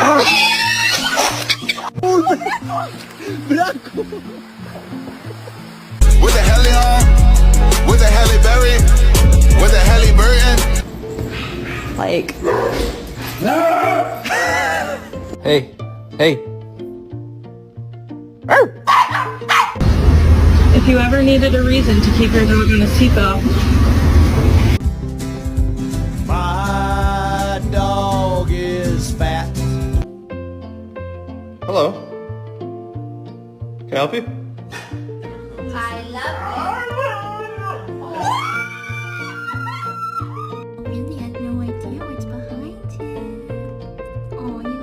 With the heli on, with the heli berry, with the heli Burton. Like. Hey. If you ever needed a reason to keep your dog on a seatbelt. My dog is fat. Hello. Can I help you? I love it. Really had no idea what's behind him. Oh, you.